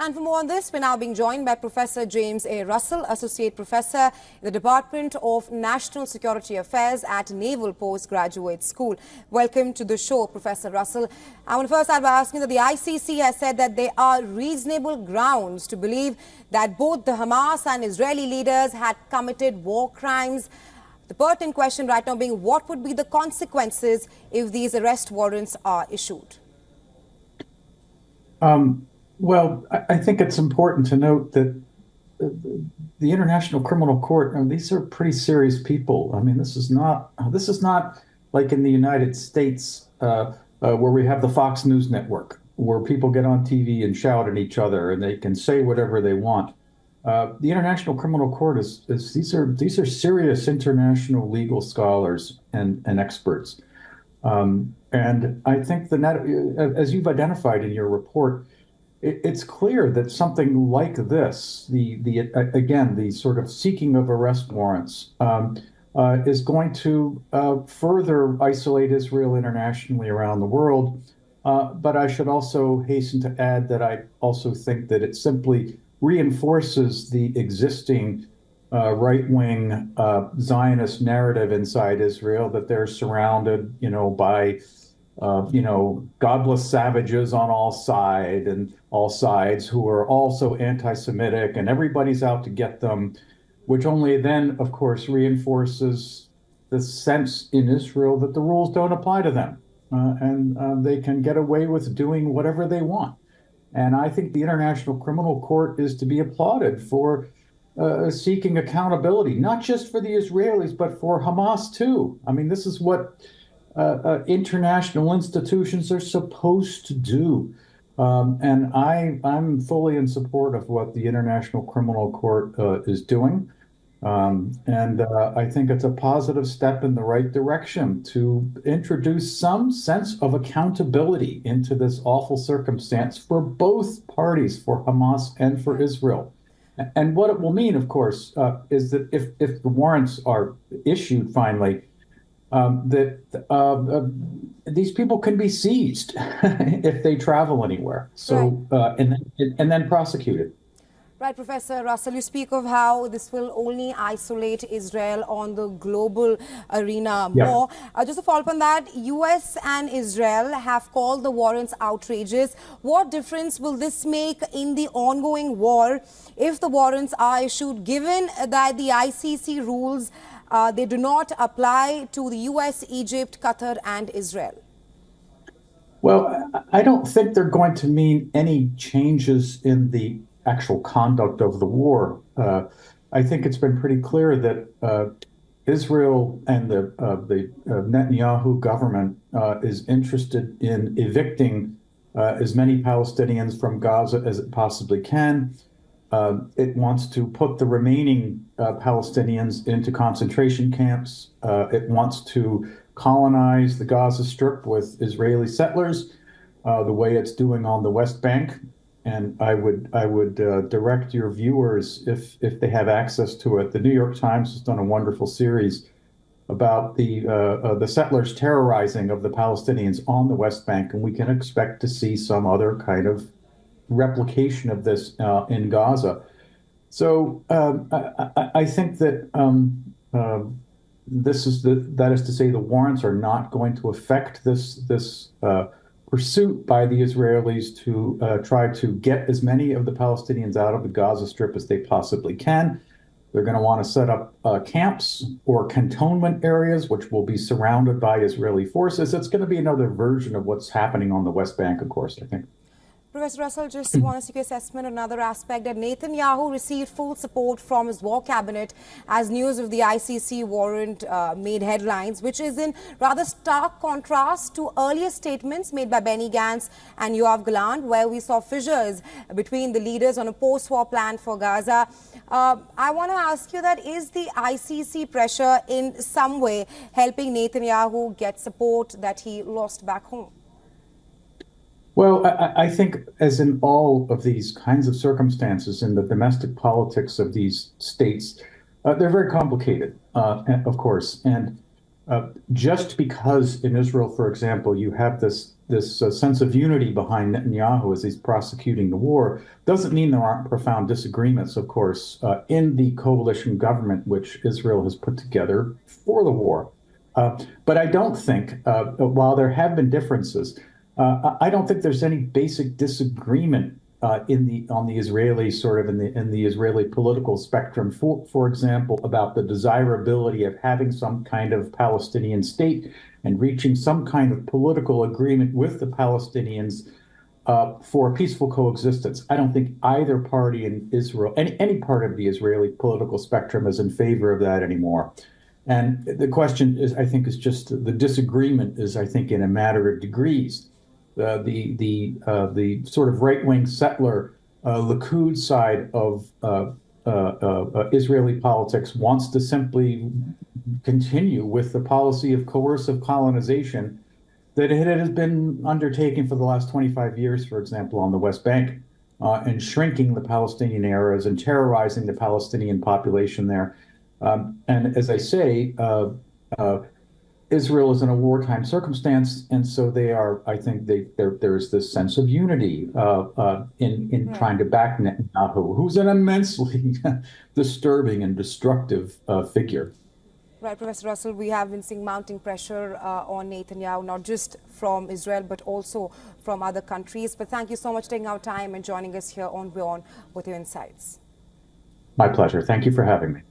And for more on this, we're now being joined by Professor James A. Russell, Associate Professor in the Department of National Security Affairs at Naval Postgraduate School. Welcome to the show, Professor Russell. I want to first start by asking that the ICC has said that there are reasonable grounds to believe that both the Hamas and Israeli leaders had committed war crimes. The pertinent question right now being, what would be the consequences if these arrest warrants are issued? Well, I think it's important to note that the International Criminal Court, these are pretty serious people. I mean, this is not like in the United States where we have the Fox News network, where people get on TV and shout at each other and they can say whatever they want. The International Criminal Court these are serious international legal scholars and experts. And I think as you've identified in your report, it's clear that something like this, the sort of seeking of arrest warrants, is going to further isolate Israel internationally around the world. But I should also hasten to add that I also think that it simply reinforces the existing right-wing Zionist narrative inside Israel that they're surrounded, by godless savages on all sides who are also anti-Semitic, and everybody's out to get them, which only then, of course, reinforces the sense in Israel that the rules don't apply to them, and they can get away with doing whatever they want. And I think the International Criminal Court is to be applauded for seeking accountability, not just for the Israelis, but for Hamas too. I mean, this is what international institutions are supposed to do. And I'm fully in support of what the International Criminal Court is doing. And I think it's a positive step in the right direction to introduce some sense of accountability into this awful circumstance for both parties, for Hamas and for Israel. And what it will mean, of course, is that if the warrants are issued finally, these people can be seized if they travel anywhere. So and then prosecuted. Right, Professor Russell, you speak of how this will only isolate Israel on the global arena more. Just to follow up on that, US and Israel have called the warrants outrageous. What difference will this make in the ongoing war if the warrants are issued, given that the ICC rules they do not apply to the US, Egypt, Qatar and Israel? Well, I don't think they're going to mean any changes in the actual conduct of the war. I think it's been pretty clear that Israel and the Netanyahu government is interested in evicting as many Palestinians from Gaza as it possibly can. It wants to put the remaining Palestinians into concentration camps. It wants to colonize the Gaza Strip with Israeli settlers, the way it's doing on the West Bank. And I would direct your viewers, if they have access to it. The New York Times has done a wonderful series about the settlers terrorizing of the Palestinians on the West Bank, and we can expect to see some other kind of replication of this in Gaza. So I think that that is to say the warrants are not going to affect this pursuit by the Israelis to try to get as many of the Palestinians out of the Gaza Strip as they possibly can. They're going to want to set up camps or cantonment areas, which will be surrounded by Israeli forces. It's going to be another version of what's happening on the West Bank, of course, I think. Professor Russell, just want to seek your assessment on another aspect, that Netanyahu received full support from his war cabinet as news of the ICC warrant made headlines, which is in rather stark contrast to earlier statements made by Benny Gantz and Yoav Gallant, where we saw fissures between the leaders on a post-war plan for Gaza. I want to ask you that, is the ICC pressure in some way helping Netanyahu get support that he lost back home? Well, I think, as in all of these kinds of circumstances in the domestic politics of these states, they're very complicated, of course. And just because in Israel, for example, you have this sense of unity behind Netanyahu as he's prosecuting the war doesn't mean there aren't profound disagreements, of course, in the coalition government which Israel has put together for the war. But I don't think, while there have been differences, I don't think there's any basic disagreement on the Israeli in the Israeli political spectrum, for example, about the desirability of having some kind of Palestinian state and reaching some kind of political agreement with the Palestinians for peaceful coexistence. I don't think either party in Israel, any part of the Israeli political spectrum, is in favor of that anymore. And the question is, I think, is just the disagreement is, I think, in a matter of degrees. The sort of right-wing settler Likud side of Israeli politics wants to simply continue with the policy of coercive colonization that it has been undertaken for the last 25 years, for example, on the West Bank, and shrinking the Palestinian areas and terrorizing the Palestinian population there. And as I say, Israel is in a wartime circumstance, and so they are. I think there's this sense of unity in trying to back Netanyahu, who's an immensely disturbing and destructive figure. Right, Professor Russell, we have been seeing mounting pressure on Netanyahu, not just from Israel, but also from other countries. But thank you so much for taking our time and joining us here on WION with your insights. My pleasure. Thank you for having me.